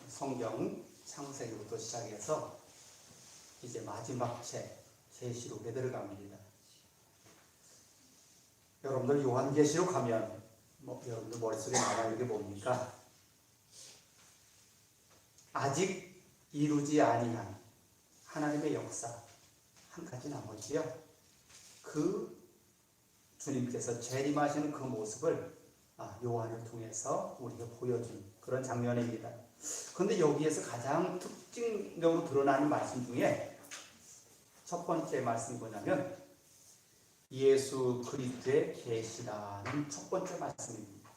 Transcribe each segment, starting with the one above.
성경 창세기부터 시작해서 이제 마지막 책 계시록에 들어갑니다. 여러분들 요한계시록 하면 여러분들 머릿속에 남아있는 게 뭡니까? 아직 이루지 아니한 하나님의 역사 한 가지 남았지요. 그 주님께서 재림하시는 그 모습을 요한을 통해서 우리가 보여준 그런 장면입니다. 그런데 여기에서 가장 특징적으로 드러나는 말씀 중에 첫 번째 말씀이 뭐냐면 예수 그리스도의 계시라는 첫 번째 말씀입니다.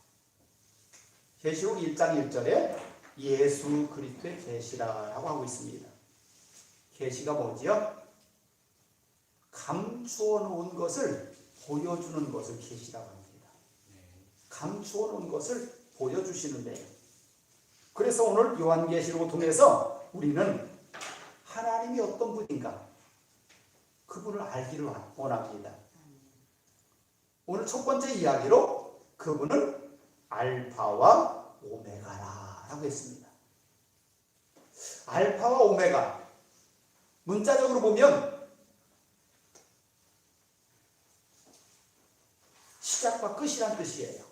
계시록 1장 1절에 예수 그리스도의 계시라라고 하고 있습니다. 계시가 뭐지요? 감추어 놓은 것을 보여주는 것을 계시라고 합니다. 감추어 놓은 것을 보여주시는데요. 그래서 오늘 요한계시록을 통해서 우리는 하나님이 어떤 분인가 그분을 알기를 원합니다. 오늘 첫 번째 이야기로 그분은 알파와 오메가라고 했습니다. 알파와 오메가 문자적으로 보면 시작과 끝이란 뜻이에요.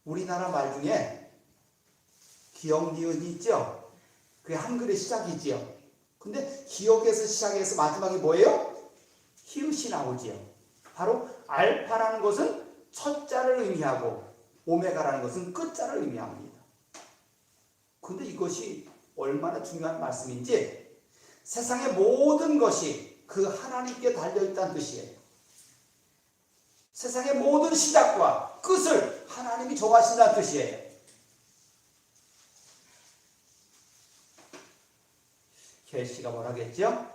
우리나라 말 중에 기역, 니은이 있죠? 그게 한글의 시작이지요. 근데 기역에서 시작해서 마지막이 뭐예요? 히읗이 나오지요. 바로 알파라는 것은 첫 자를 의미하고 오메가라는 것은 끝자를 의미합니다. 근데 이것이 얼마나 중요한 말씀인지 세상의 모든 것이 그 하나님께 달려있다는 뜻이에요. 세상의 모든 시작과 끝을 하나님이 정하신다는 뜻이에요. 계시가 뭐라 했죠?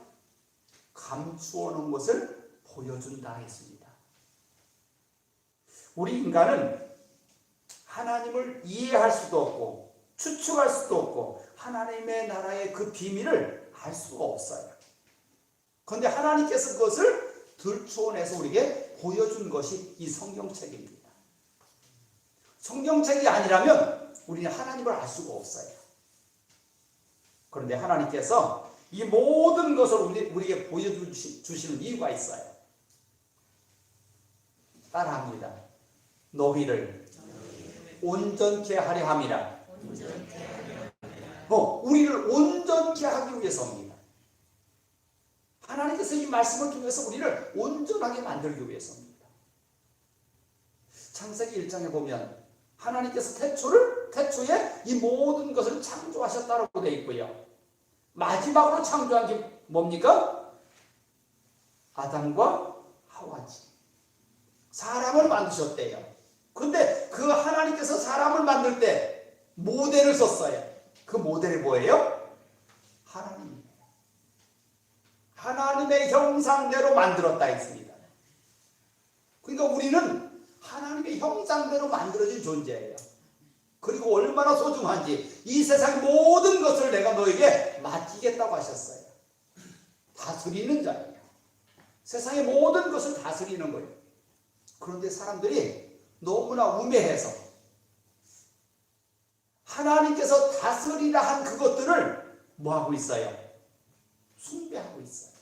감추어 놓은 것을 보여준다 했습니다. 우리 인간은 하나님을 이해할 수도 없고 추측할 수도 없고 하나님의 나라의 그 비밀을 알 수가 없어요. 그런데 하나님께서 그것을 들추어내서 우리에게 보여준 것이 이 성경책입니다. 성경책이 아니라면 우리는 하나님을 알 수가 없어요. 그런데 하나님께서 이 모든 것을 우리에게 보여주시는 이유가 있어요. 따라합니다. 너희를 온전케 하려 함이라. 우리를 온전케 하기 위해서입니다. 하나님께서 이 말씀을 통해서 우리를 온전하게 만들기 위해서입니다. 창세기 1장에 보면 하나님께서 태초에 이 모든 것을 창조하셨다고 되어 있고요. 마지막으로 창조한 게 뭡니까? 아담과 하와지. 사람을 만드셨대요. 그런데 그 하나님께서 사람을 만들 때 모델을 썼어요. 그 모델이 뭐예요? 하나님이에요. 하나님의 형상대로 만들었다 했습니다. 그러니까 우리는 하나님의 형상대로 만들어진 존재예요. 그리고 얼마나 소중한지 이 세상 모든 것을 내가 너에게 맡기겠다고 하셨어요. 다스리는 자예요. 세상의 모든 것을 다스리는 거예요. 그런데 사람들이 너무나 우매해서 하나님께서 다스리라 한 그것들을 뭐하고 있어요? 숭배하고 있어요.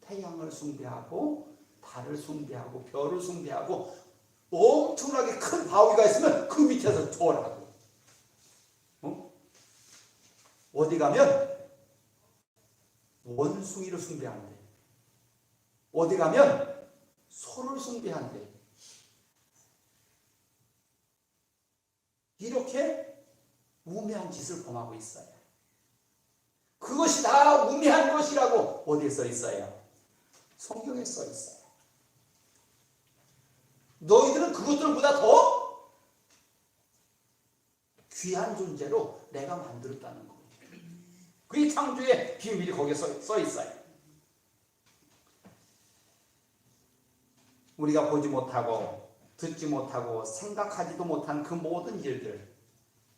태양을 숭배하고 달을 숭배하고 별을 숭배하고 엄청나게 큰 바위가 있으면 그 밑에서 절하고 어디 가면 원숭이를 숭배한대. 어디 가면 소를 숭배한대. 이렇게 우매한 짓을 범하고 있어요. 그것이 다 우매한 것이라고 어디에 써 있어요? 성경에 써 있어요. 너희들은 그것들보다 더 귀한 존재로 내가 만들었다는 거예요. 그게 창조의 비밀이 거기에 써 있어요. 우리가 보지 못하고 듣지 못하고 생각하지도 못한 그 모든 일들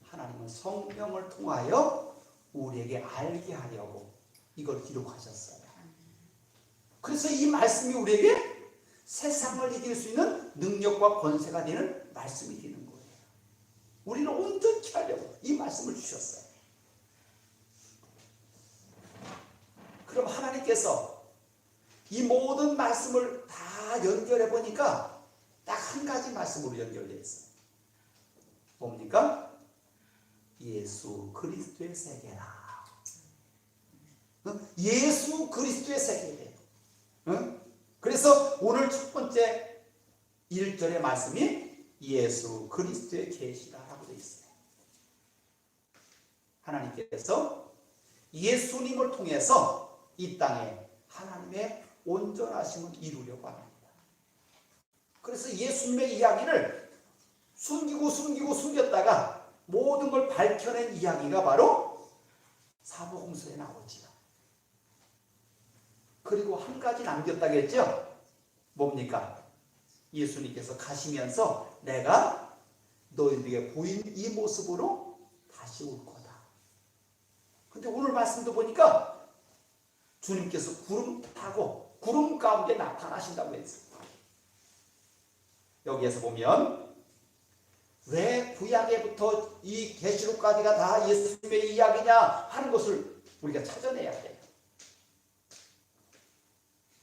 하나님은 성령을 통하여 우리에게 알게 하려고 이걸 기록하셨어요. 그래서 이 말씀이 우리에게 세상을 이길 수 있는 능력과 권세가 되는 말씀이 되는 거예요. 우리를 온전케 하려고 이 말씀을 주셨어요. 그럼 하나님께서 이 모든 말씀을 다 연결해 보니까 딱 한 가지 말씀으로 연결되어 있어요. 뭡니까? 예수 그리스도의 세계라. 예수 그리스도의 세계래요. 그래서 오늘 첫 번째 1절의 말씀이 예수 그리스도의 계시다라고 되어 있어요. 하나님께서 예수님을 통해서 이 땅에 하나님의 온전하심을 이루려고 합니다. 그래서 예수님의 이야기를 숨겼다가 모든 걸 밝혀낸 이야기가 바로 사복음서에 나오지요. 그리고 한 가지 남겼다겠죠? 뭡니까? 예수님께서 가시면서 내가 너희들에게 보인 이 모습으로 다시 올 거다. 근데 오늘 말씀도 보니까 주님께서 구름 타고 구름 가운데 나타나신다고 했어요. 여기에서 보면 왜 구약에부터 이 계시록까지가 다 예수님의 이야기냐 하는 것을 우리가 찾아내야 돼요.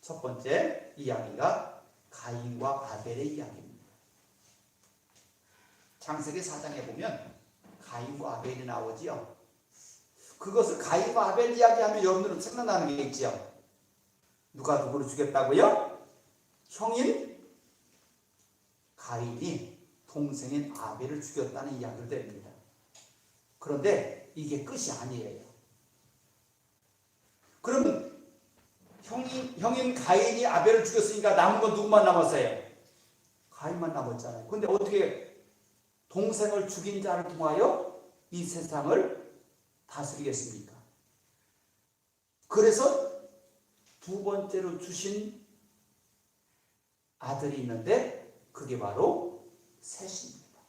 첫 번째 이야기가 가인과 아벨의 이야기입니다. 창세기 4장에 보면 가인과 아벨이 나오지요. 그것을 가인과 아벨 이야기하면 여러분들은 생각나는 게 있지요. 누가 누구를 죽였다고요? 형인 가인이 동생인 아벨을 죽였다는 이야기를 드립니다. 그런데 이게 끝이 아니에요. 그러면 형인 가인이 아벨을 죽였으니까 남은 건 누구만 남았어요? 가인만 남았잖아요. 근데 어떻게 동생을 죽인 자를 통하여 이 세상을 다스리겠습니까? 그래서 두 번째로 주신 아들이 있는데 그게 바로 셋입니다.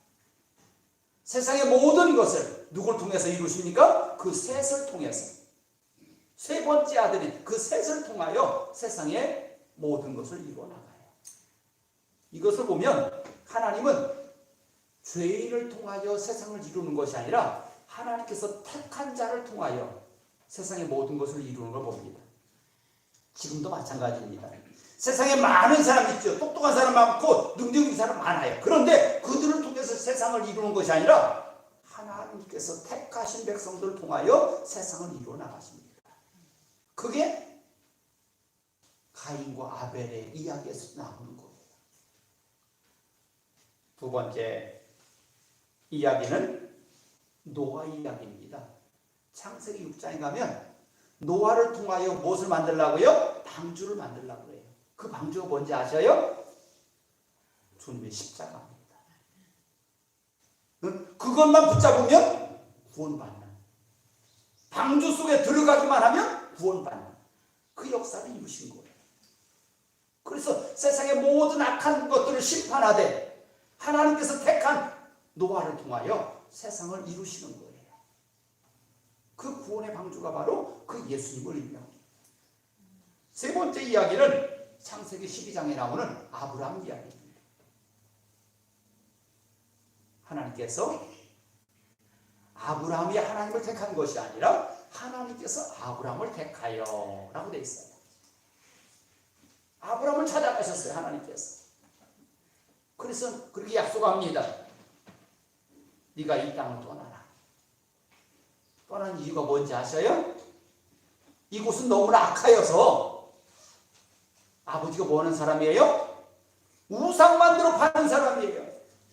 세상의 모든 것을 누굴 통해서 이루십니까? 그 셋을 통해서. 세 번째 아들인 그 셋을 통하여 세상의 모든 것을 이루어나가요. 이것을 보면 하나님은 죄인을 통하여 세상을 이루는 것이 아니라 하나님께서 택한 자를 통하여 세상의 모든 것을 이루는 걸 봅니다. 지금도 마찬가지입니다. 세상에 많은 사람이 있죠. 똑똑한 사람 많고 능력 있는 사람 많아요. 그런데 그들을 통해서 세상을 이루는 것이 아니라 하나님께서 택하신 백성들을 통하여 세상을 이루어 나가십니다. 그게 가인과 아벨의 이야기에서 나오는 겁니다. 두 번째 이야기는 노아 이야기입니다. 창세기 6장에 가면 노아를 통하여 무엇을 만들라고요? 방주를 만들라고 해요. 그 방주가 뭔지 아셔요? 주님의 십자가입니다. 그것만 붙잡으면 구원받는, 방주 속에 들어가기만 하면 구원받는 그 역사를 이루신 거예요. 그래서 세상의 모든 악한 것들을 심판하되 하나님께서 택한 노아를 통하여 세상을 이루시는 거예요. 그 구원의 방주가 바로 그 예수님을 의미합니다. 세 번째 이야기는 창세기 12장에 나오는 아브라함 이야기입니다. 하나님께서 아브라함이 하나님을 택한 것이 아니라 하나님께서 아브라함을 택하여 라고 되어 있어요. 아브라함을 찾아가셨어요. 하나님께서. 그래서 그렇게 약속합니다. 네가 이 땅을 떠나라. 떠난 이유가 뭔지 아셔요? 이곳은 너무나 악하여서 아버지가 뭐 하는 사람이에요? 우상 만들어 파는 사람이에요.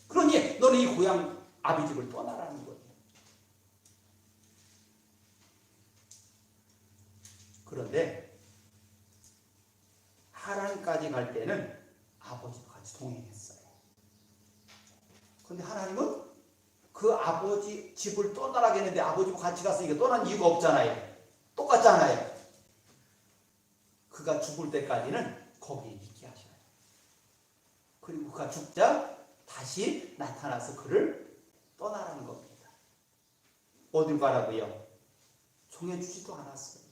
그러니 너는 이 고향 아비집을 떠나라는 거예요. 그런데 하란까지 갈 때는 아버지도 같이 동행했어요. 그런데 하나님은 그 아버지 집을 떠나라고 했는데 아버지와 같이 갔으니까 떠난 이유가 없잖아요. 똑같잖아요. 그가 죽을 때까지는 거기에 있게 하셔요. 그리고 그가 죽자 다시 나타나서 그를 떠나라는 겁니다. 어딜 가라고요? 정해주지도 않았어요.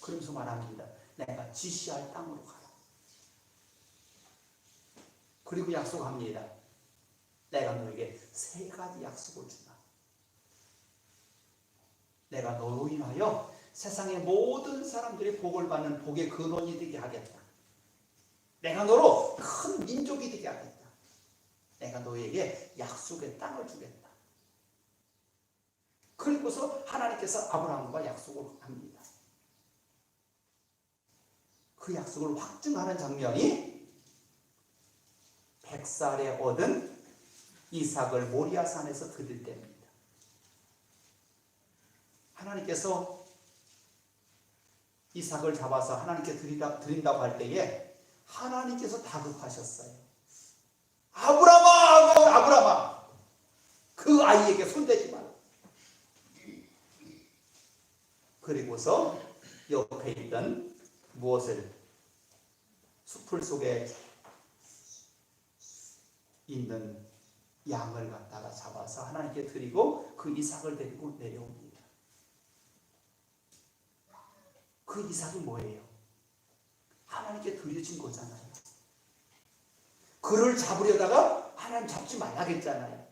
그러면서 말합니다. 내가 지시할 땅으로 가라. 그리고 약속합니다. 내가 너에게 세 가지 약속을 준다. 내가 너로 인하여 세상의 모든 사람들이 복을 받는 복의 근원이 되게 하겠다. 내가 너로 큰 민족이 되게 하겠다. 내가 너에게 약속의 땅을 주겠다. 그리고서 하나님께서 아브라함과 약속을 합니다. 그 약속을 확증하는 장면이 100살에 얻은 이삭을 모리아산에서 드릴 때입니다. 하나님께서 이삭을 잡아서 하나님께 드린다고 할 때에 하나님께서 다급하셨어요. 아브라함아, 그 아이에게 손대지 마라. 그리고서 옆에 있던 무엇을 숲풀 속에 있는 양을 갖다가 잡아서 하나님께 드리고 그 이삭을 데리고 내려옵니다. 그 이삭이 뭐예요? 하나님께 드려진 거잖아요. 그를 잡으려다가 하나님 잡지 말라겠잖아요.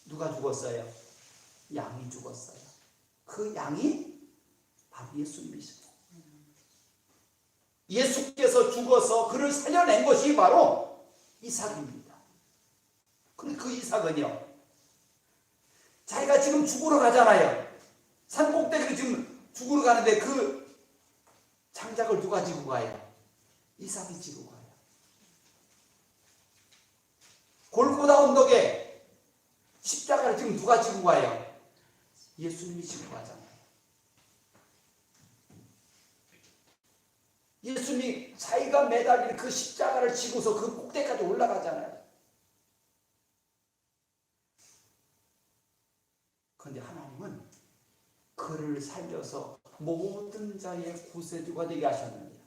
누가 죽었어요? 양이 죽었어요. 그 양이 바로 예수님이시죠. 예수께서 죽어서 그를 살려낸 것이 바로 이삭입니다. 근데 그 이삭은요, 자기가 지금 죽으러 가잖아요. 산 꼭대기로 지금 죽으러 가는데 그 장작을 누가 지고 가요? 이삭이 지고 가요. 골고다 언덕에 십자가를 지금 누가 지고 가요? 예수님이 지고 가잖아요. 예수님이 자기가 매달린 그 십자가를 지고서 그 꼭대기까지 올라가잖아요. 그런데 하나님은 그를 살려서 모든 자의 구세주가 되게 하셨느니라.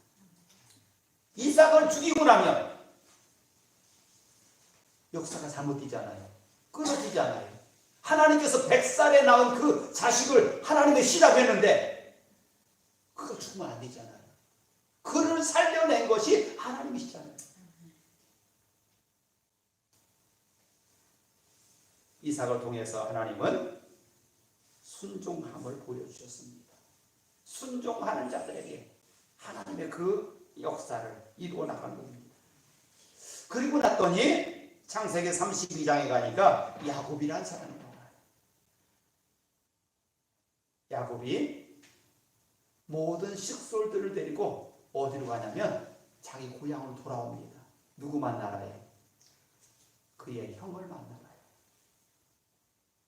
이삭을 죽이고 나면 역사가 잘못되잖아요. 끊어지잖아요. 하나님께서 100살에 낳은 그 자식을 하나님의 시작했는데 그거 죽으면 안 되잖아요. 그를 살려낸 것이 하나님이시잖아요. 이삭을 통해서 하나님은 순종함을 보여주셨습니다. 순종하는 자들에게 하나님의 그 역사를 이루어 나간 겁니다. 그리고 났더니 창세기 32장에 가니까 야곱이라는 사람이 나와요. 야곱이 모든 식솔들을 데리고 어디로 가냐면 자기 고향으로 돌아옵니다. 누구 만나러요? 그의 형을 만나러요.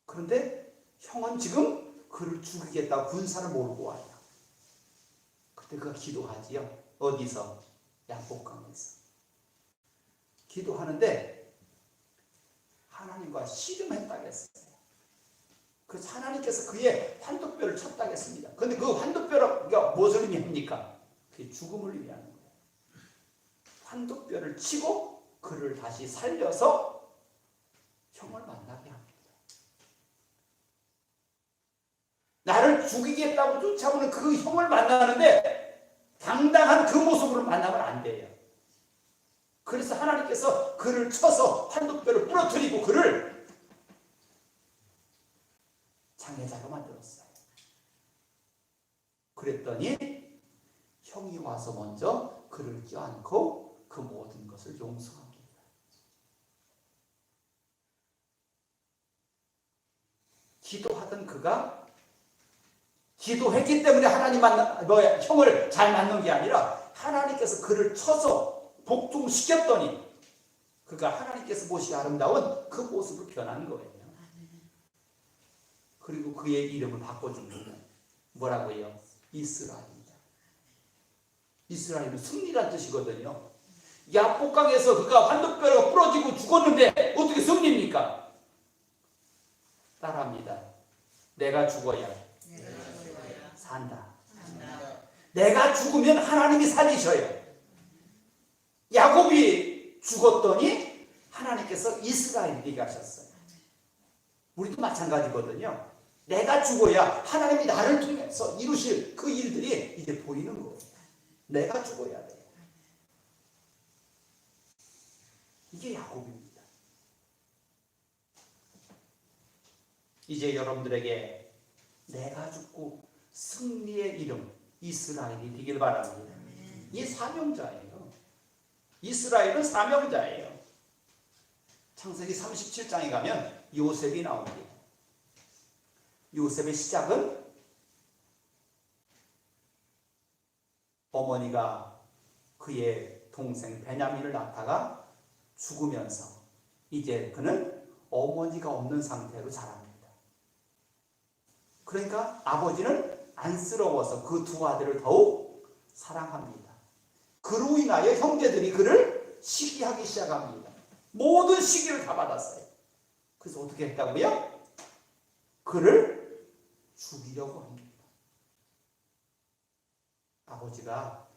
그런데 형은 지금 그를 죽이겠다고 군사를 몰고 와요. 그때 그가 기도하지요. 어디서? 야복강에서. 기도하는데 하나님과 씨름했다겠어요. 그래서 하나님께서 그의 환도뼈를 쳤다겠습니다. 그런데 그 환도뼈가 무엇을 의미합니까? 그게 죽음을 의미하는 거예요. 환도뼈를 치고 그를 다시 살려서 형을 만나게 합니다. 나를 죽이겠다고 쫓아오는 그 형을 만나는데 당당한 그 모습으로 만나면 안 돼요. 그래서 하나님께서 그를 쳐서 환도뼈를 부러뜨리고 그를 장애자로 만들었어요. 그랬더니 형이 와서 먼저 그를 껴안고 그 모든 것을 용서합니다. 기도하던 그가 기도했기 때문에 형을 잘 만난 게 아니라 하나님께서 그를 쳐서 복종시켰더니 그가 하나님께서 보시기 아름다운 그 모습으로 변한 거예요. 그리고 그의 이름을 바꿔줍니다. 뭐라고요? 이스라엘입니다. 이스라엘은 승리란 뜻이거든요. 야복강에서 그가 환도뼈가 부러지고 죽었는데 어떻게 승리입니까? 따라합니다. 내가 죽어야 산다. 내가 죽으면 하나님이 살리셔요. 야곱이 죽었더니 하나님께서 이스라엘이 되게 하셨어요. 우리도 마찬가지거든요. 내가 죽어야 하나님이 나를 통해서 이루실 그 일들이 이제 보이는 거예요. 내가 죽어야 돼요. 이게 야곱입니다. 이제 여러분들에게 내가 죽고 승리의 이름 이스라엘이 되길 바랍니다. 이 사명자예요. 이스라엘은 사명자예요. 창세기 37장에 가면 요셉이 나옵니다. 요셉의 시작은 어머니가 그의 동생 베냐민을 낳다가 죽으면서 이제 그는 어머니가 없는 상태로 자랍니다. 그러니까 아버지는 안쓰러워서 그 두 아들을 더욱 사랑합니다. 그로 인하여 형제들이 그를 시기하기 시작합니다. 모든 시기를 다 받았어요. 그래서 어떻게 했다고요? 그를 죽이려고 합니다. 아버지가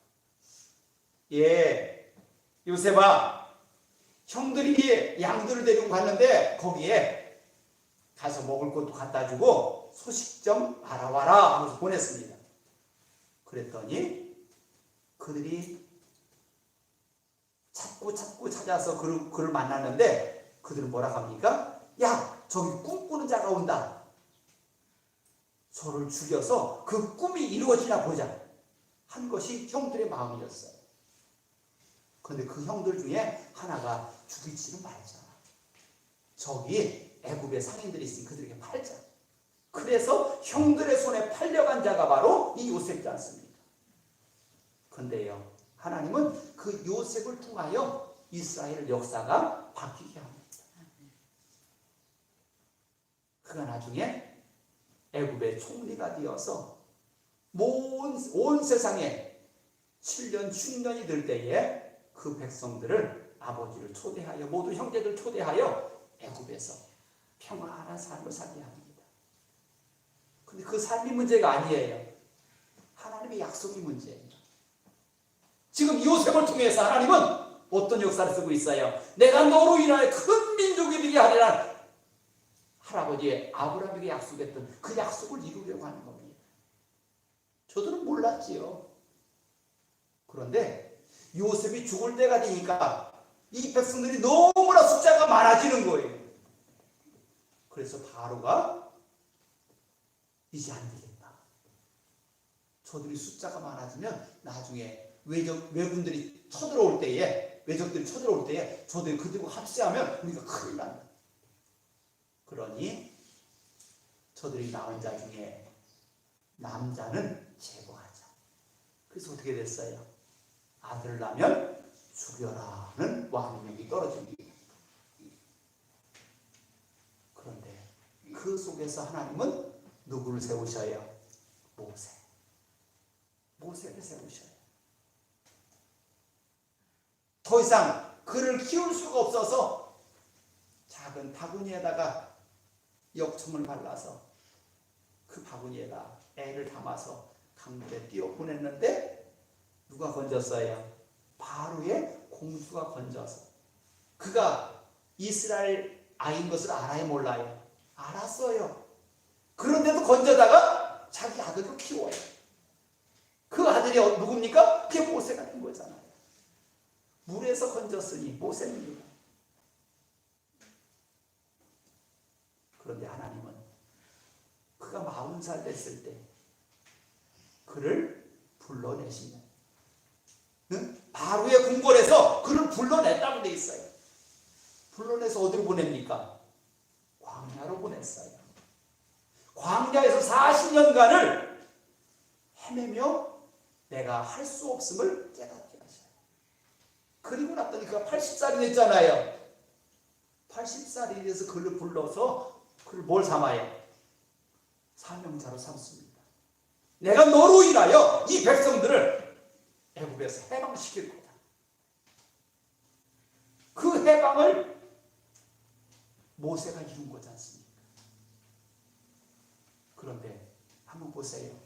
요셉아, 형들이 양들을 데리고 갔는데 거기에 가서 먹을 것도 갖다 주고 소식 좀 알아와라 하면서 보냈습니다. 그랬더니 그들이 찾고 찾아서 그를 만났는데 그들은 뭐라고 합니까? 야, 저기 꿈꾸는 자가 온다. 저를 죽여서 그 꿈이 이루어지나 보자 한 것이 형들의 마음이었어요. 그런데 그 형들 중에 하나가 죽이지는 말자. 저기 애굽의 상인들이 있으니 그들에게 팔자. 그래서 형들의 손에 팔려간 자가 바로 이 요셉이지 않습니까? 그런데요, 하나님은 그 요셉을 통하여 이스라엘 역사가 바뀌게 합니다. 그가 나중에 애굽의 총리가 되어서 온 세상에 7년, 6년이 될 때에 그 백성들을 아버지를 초대하여 모두 형제들 초대하여 애굽에서 평안한 삶을 살게 합니다. 근데 그 삶이 문제가 아니에요. 하나님의 약속이 문제예요. 지금 요셉을 통해서 하나님은 어떤 역사를 쓰고 있어요? 내가 너로 인하여 큰 민족이 되게 하리라 할아버지 아브라함에게 약속했던 그 약속을 이루려고 하는 겁니다. 저들은 몰랐지요. 그런데 요셉이 죽을 때가 되니까 이 백성들이 너무나 숫자가 많아지는 거예요. 그래서 바로가 이제 안 되겠다. 저들이 숫자가 많아지면 나중에 외군들이 쳐들어올 때에, 외적들이 쳐들어올 때에 저들이 그들과 합세하면 우리가 큰일 난다. 그러니 저들이 낳은 자 중에 남자는 제거하자. 그래서 어떻게 됐어요? 아들을 낳으면 죽여라는 왕명이 떨어집니다. 그런데 그 속에서 하나님은 누구를 세우셔요? 모세를 세우셔요. 더 이상 그를 키울 수가 없어서 작은 바구니에다가 역청을 발라서 그 바구니에다 애를 담아서 강물에 띄워 보냈는데 누가 건졌어요? 바로의 공주가 건져서. 그가 이스라엘 아이인 것을 알아요, 몰라요? 알았어요. 그런데도 건져다가 자기 아들로 키워요. 그 아들이 누굽니까? 그게 모세가 된 거잖아요. 물에서 건졌으니 모세입니다. 그런데 하나님은 그가 40살 됐을 때 그를 불러내시면 바로의 궁궐에서 그를 불러냈다고 돼 있어요. 불러내서 어디로 보냅니까? 광야로 보냈어요. 광야에서 40년간을 헤매며 내가 할 수 없음을 깨닫게 하셔요. 그리고 났더니 그가 80살이 됐잖아요. 80살이 돼서 그를 불러서 그를 뭘 삼아요? 사명자로 삼습니다. 내가 너로 인하여 이 백성들을 애굽에서 해방시킬 거다. 그 해방을 모세가 이룬 거지 않습니까? 그런데 한번 보세요.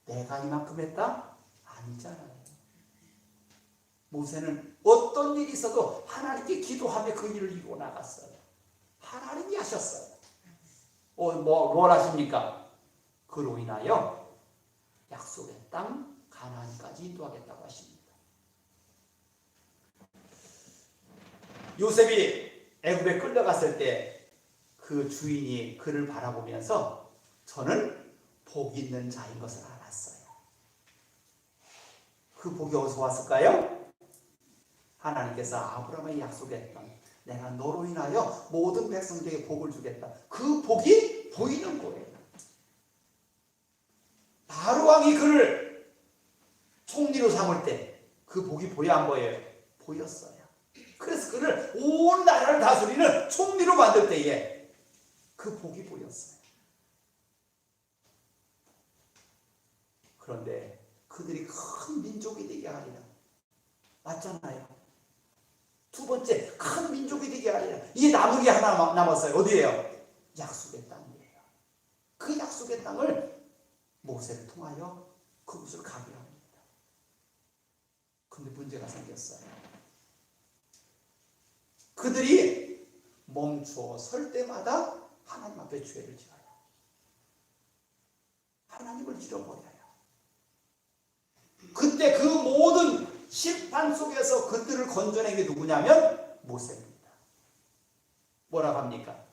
내가 이만큼 했다? 아니잖아요. 모세는 어떤 일이 있어도 하나님께 기도하며 그 일을 이루어 나갔어요. 하나님이 하셨어요. 뭘 하십니까? 그로 인하여 약속의 땅 가나안까지 인도하겠다고 하십니다. 요셉이 애굽에 끌려갔을 때 그 주인이 그를 바라보면서 저는 복 있는 자인 것을 알았어요. 그 복이 어디서 왔을까요? 하나님께서 아브라함에게 약속했던 내가 너로 인하여 모든 백성들에게 복을 주겠다. 그 복이 보이는 거예요. 바로 왕이 그를 총리로 삼을 때 그 복이 보여 안 보여요? 보였어요. 그래서 그를 온 나라를 다스리는 총리로 만들 때에 그 복이 보였어요. 그런데 그들이 큰 민족이 되게 하리라. 맞잖아요. 두 번째, 큰 민족이 되게 하리라. 이게 남은 게 하나 남았어요. 어디예요? 약속의 땅이에요. 그 약속의 땅을 모세를 통하여 그곳을 가게 합니다. 근데 문제가 생겼어요. 그들이 멈추어 설 때마다 하나님 앞에 죄를 지어요. 하나님을 잃어버려요. 그때 그 모든 심판 속에서 그들을 건져낸 게 누구냐면 모세입니다. 뭐라고 합니까?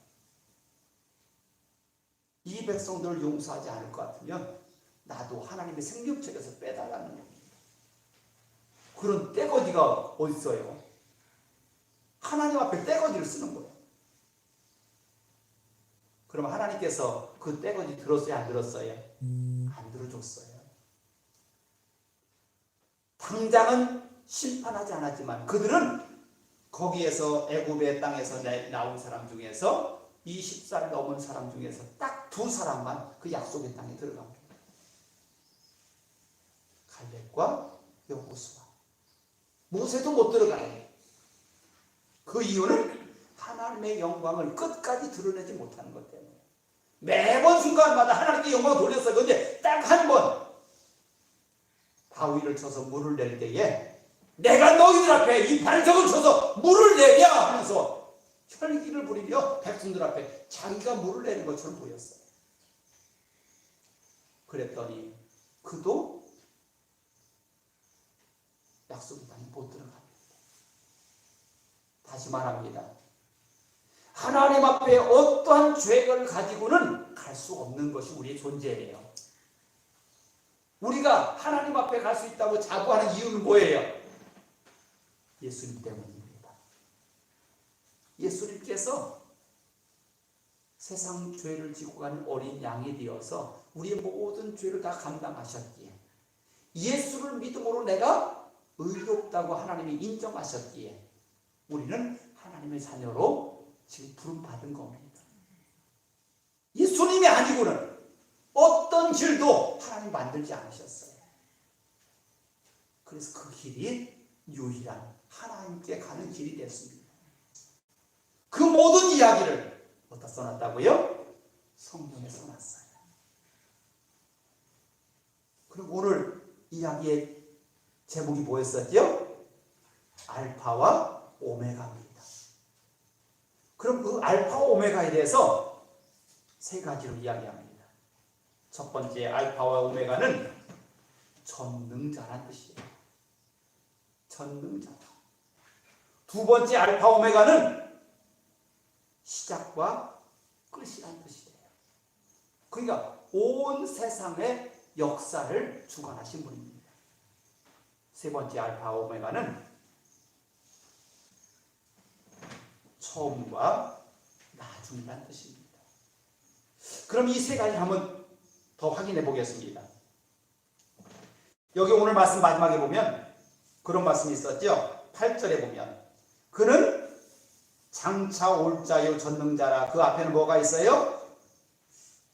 이 백성들을 용서하지 않을 것 같으면 나도 하나님의 생명책에서 빼달라는 겁니다. 그런 떼거지가 어디 있어요? 하나님 앞에 떼거지를 쓰는 거예요. 그럼 하나님께서 그 떼거지 들었어요? 안 들었어요? 안 들어줬어요. 당장은 심판하지 않았지만 그들은 거기에서 애굽의 땅에서 나온 사람 중에서 20살 넘은 사람 중에서 딱 두 사람만 그 약속의 땅에 들어갑니다. 갈렙과 여호수아. 모세도 못 들어가요. 그 이유는 하나님의 영광을 끝까지 드러내지 못하는 것 때문에. 매번 순간마다 하나님께 영광을 돌렸어요. 그런데 딱 한 번 바위를 쳐서 물을 낼 때에 내가 너희들 앞에 이 반석을 쳐서 물을 내랴 하면서 혈기를 부리며 백성들 앞에 자기가 물을 내는 것처럼 보였어요. 그랬더니 그도 약속의 땅에 못 들어갑니다. 다시 말합니다. 하나님 앞에 어떠한 죄를 가지고는 갈 수 없는 것이 우리의 존재예요. 우리가 하나님 앞에 갈 수 있다고 자부하는 이유는 뭐예요? 예수님 때문입니다. 예수님께서 세상 죄를 지고 가는 어린 양이 되어서 우리의 모든 죄를 다 감당하셨기에, 예수를 믿음으로 내가 의롭다고 하나님이 인정하셨기에 우리는 하나님의 자녀로 지금 부름받은 겁니다. 예수님이 아니고는 어떤 길도 하나님 만들지 않으셨어요. 그래서 그 길이 유일한 하나님께 가는 길이 됐습니다. 그 모든 이야기를 어디다 써놨다고요? 성경에 써놨어요. 그럼 오늘 이야기의 제목이 뭐였었죠? 알파와 오메가입니다. 그럼 그 알파 오메가에 대해서 세 가지로 이야기합니다. 첫 번째, 알파와 오메가는 전능자란 뜻이에요. 전능자. 두 번째, 알파 오메가는 시작과 끝이란 뜻이에요. 그러니까 온 세상의 역사를 주관하신 분입니다. 세 번째, 알파 오메가는 처음과 나중이란 뜻입니다. 그럼 이 세 가지 한번 더 확인해 보겠습니다. 여기 오늘 말씀 마지막에 보면 그런 말씀이 있었죠. 8절에 보면 그는 장차 올 자요 전능자라. 그 앞에는 뭐가 있어요?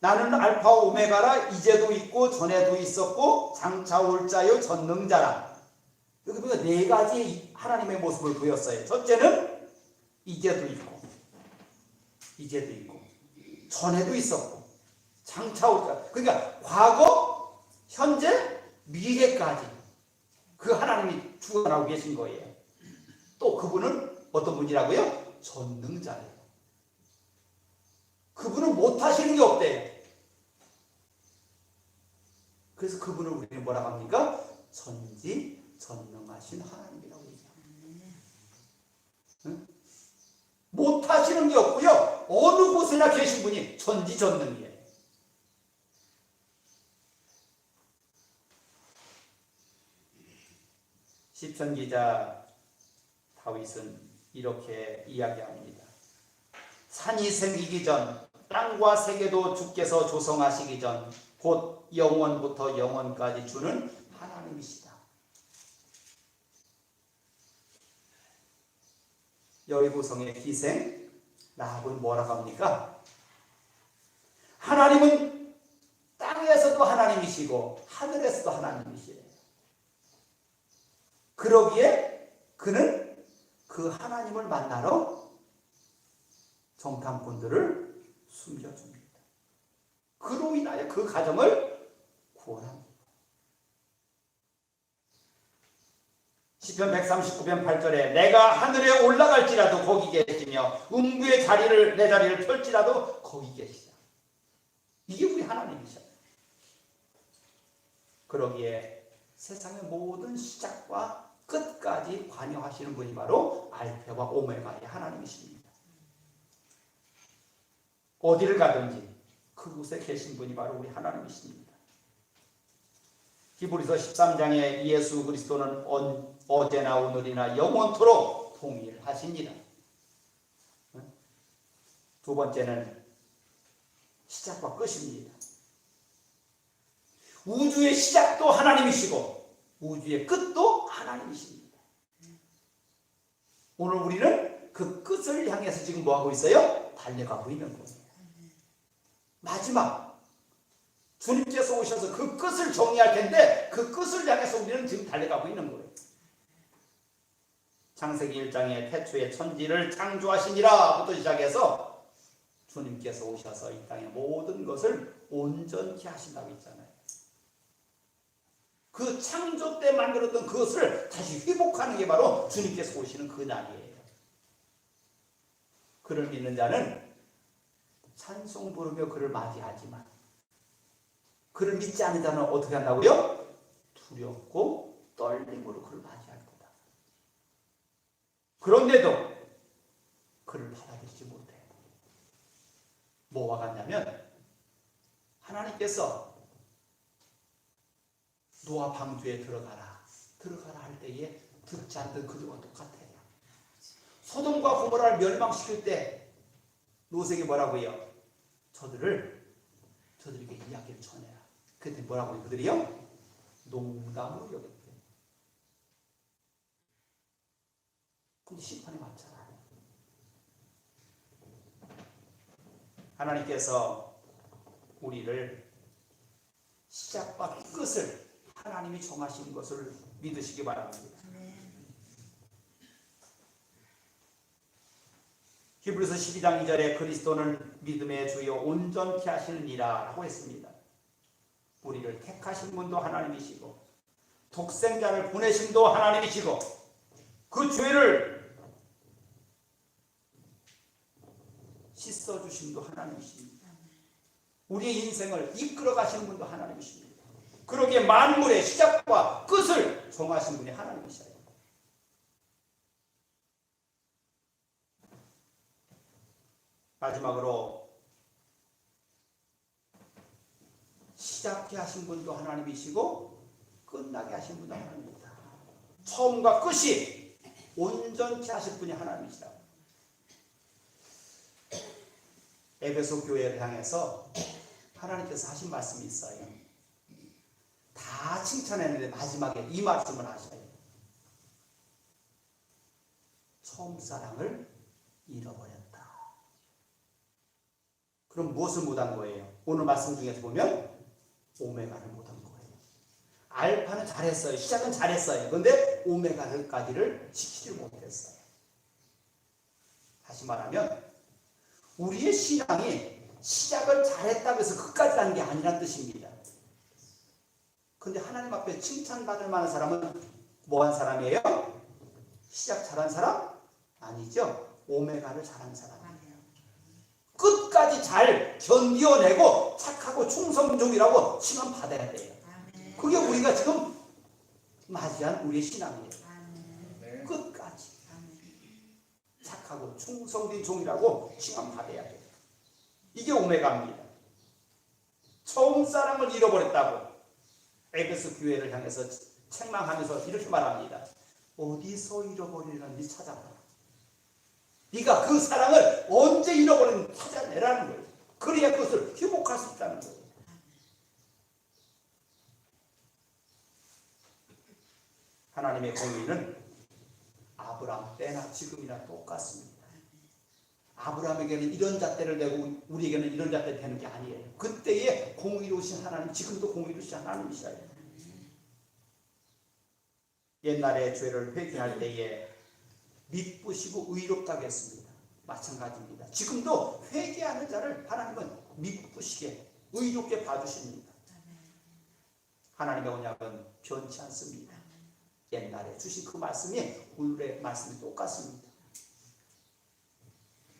나는 알파와 오메가라. 이제도 있고 전에도 있었고 장차 올 자요 전능자라. 여기 보면 네 가지 하나님의 모습을 보였어요. 첫째는 이제도 있고 전에도 있었고 장차 올 자. 그러니까 과거, 현재, 미래까지 그 하나님이 주관하고 계신 거예요. 또 그분은 어떤 분이라고요? 전능자예요. 그분은 못하시는 게 없대요. 그래서 그분을 우리는 뭐라고 합니까? 전지전능하신 하나님이라고 얘기합니다. 응? 못하시는 게 없고요. 어느 곳에나 계신 분이 전지전능이에요. 시편 기자 다윗은 이렇게 이야기합니다. 산이 생기기 전, 땅과 세계도 주께서 조성하시기 전, 곧 영원부터 영원까지 주는 하나님이시다. 여리고성의 기생 라합은 뭐라고 합니까? 하나님은 땅에서도 하나님이시고 하늘에서도 하나님이시래요. 그러기에 그는 그 하나님을 만나러 정탐꾼들을 숨겨줍니다. 그로 인하여 그 가정을 구원합니다. 시편 139편 8절에 내가 하늘에 올라갈지라도 거기 계시며 음부의 내 자리를 펼지라도 거기 계시다. 이게 우리 하나님이셔요. 그러기에 세상의 모든 시작과 끝까지 관여하시는 분이 바로 알파와 오메가의 하나님이십니다. 어디를 가든지 그곳에 계신 분이 바로 우리 하나님이십니다. 히브리서 13장에 예수 그리스도는 어제나 오늘이나 영원토록 동일하시니라. 두 번째는 시작과 끝입니다. 우주의 시작도 하나님이시고 우주의 끝도 하나님이십니다. 오늘 우리는 그 끝을 향해서 지금 뭐하고 있어요? 달려가고 있는 거예요. 마지막 주님께서 오셔서 그 끝을 정리할 텐데 그 끝을 향해서 우리는 지금 달려가고 있는 거예요. 창세기 1장에 태초에 천지를 창조하시니라 부터 시작해서 주님께서 오셔서 이 땅의 모든 것을 온전케 하신다고 했잖아요. 그 창조 때 만들었던 그것을 다시 회복하는 게 바로 주님께서 오시는 그 날이에요. 그를 믿는 자는 찬송 부르며 그를 맞이하지만 그를 믿지 않는 자는 어떻게 한다고요? 두렵고 떨림으로 그를 맞이할 거다. 그런데도 그를 받아들이지 못해. 뭐와 같냐면 하나님께서 노아 방주에 들어가라 할 때에 듣지 않던 그들과 똑같아요. 소돔과 고모라를 멸망시킬 때 노색이 뭐라고요? 저들에게 이야기를 전해라. 그때 뭐라고 해요? 그들이요? 농담으로 여겼대요. 근데 심판이 왔잖아요. 하나님께서 우리를 시작과 끝을 하나님이 정하신 것을 믿으시기 바랍니다. 히브리서 12장 2절에 그리스도는 믿음의 주요 온전케 하시느니라 라고 했습니다. 우리를 택하신 분도 하나님이시고 독생자를 보내신 분도 하나님이시고 그 죄를 씻어주신 분도 하나님이십니다. 우리의 인생을 이끌어 가시는 분도 하나님이십니다. 그러기에 만물의 시작과 끝을 정하신 분이 하나님이셔요. 마지막으로 시작케 하신 분도 하나님이시고 끝나게 하신 분도 하나님입니다. 처음과 끝이 온전케 하실 분이 하나님이시다. 에베소 교회를 향해서 하나님께서 하신 말씀이 있어요. 다 칭찬했는데 마지막에 이 말씀을 하셔요. 처음 사랑을 잃어버렸다. 그럼 무엇을 못한 거예요? 오늘 말씀 중에서 보면 오메가를 못한 거예요. 알파는 잘했어요. 시작은 잘했어요. 그런데 오메가까지를 지키지 못했어요. 다시 말하면 우리의 신앙이 시작을 잘했다고 해서 끝까지 가는 게 아니란 뜻입니다. 근데 하나님 앞에 칭찬받을 만한 사람은 뭐한 사람이에요? 시작 잘한 사람? 아니죠. 오메가를 잘한 사람. 끝까지 잘 견뎌내고 착하고 충성종이라고 칭함받아야 돼요. 그게 우리가 지금 맞이한 우리의 신앙이에요. 끝까지 착하고 충성된 종이라고 칭함받아야 돼요. 이게 오메가입니다. 처음 사랑을 잃어버렸다고 에베소 교회를 향해서 책망하면서 이렇게 말합니다. 어디서 잃어버리는지 찾아라. 네가 그 사랑을 언제 잃어버렸는지 찾아내라는 거예요. 그래야 그것을 회복할 수 있다는 거예요. 하나님의 공의는 아브라함 때나 지금이나 똑같습니다. 아브라함에게는 이런 잣대를 내고 우리에게는 이런 잣대를 되는 게 아니에요. 그때의 공의로우신 하나님, 지금도 공의로우신 하나님이셔요. 옛날에 죄를 회개할 때에 미쁘시고 의롭다고 했습니다. 마찬가지입니다. 지금도 회개하는 자를 하나님은 미쁘시게 의롭게 봐주십니다. 하나님의 언약은 변치 않습니다. 옛날에 주신 그 말씀이 오늘의 말씀이 똑같습니다.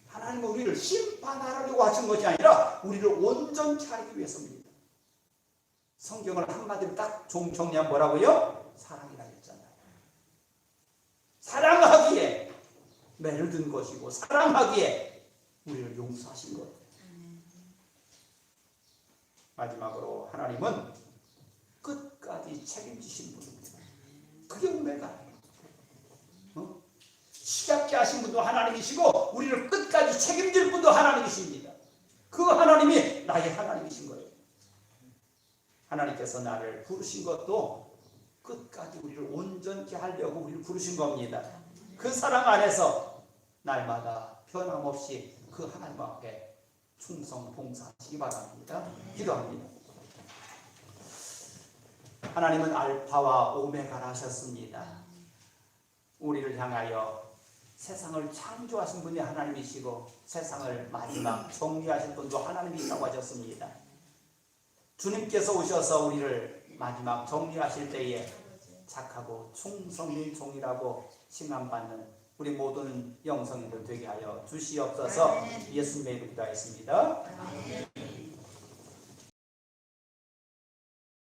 하나님은 우리를 심판하려고 하신 것이 아니라 우리를 온전케 하기 위해서입니다. 성경을 한마디로 딱 정리하면 뭐라고요? 사랑이라고 했잖아요. 사랑하기에 매를 든 것이고 사랑하기에 우리를 용서하신 것. 마지막으로 하나님은 끝까지 책임지신 분입니다. 그게 오메가예요. 시작게 하신 분도 하나님이시고 우리를 끝까지 책임질 분도 하나님이십니다. 그 하나님이 나의 하나님이신 거예요. 하나님께서 나를 부르신 것도 끝까지 우리를 온전케 하려고 우리를 부르신 겁니다. 그 사랑 안에서 날마다 변함없이 그 하나님 앞에 충성 봉사하시기 바랍니다. 기도합니다. 하나님은 알파와 오메가라 하셨습니다. 우리를 향하여 세상을 창조하신 분이 하나님이시고 세상을 마지막 정리하실 분도 하나님이시라고 하셨습니다. 주님께서 오셔서 우리를 마지막 정리하실 때에 착하고 충성된 종이라고 칭함받는 우리 모든 영성인들 되게 하여 주시옵소서. 예수님의 이름으로 기도하겠습니다.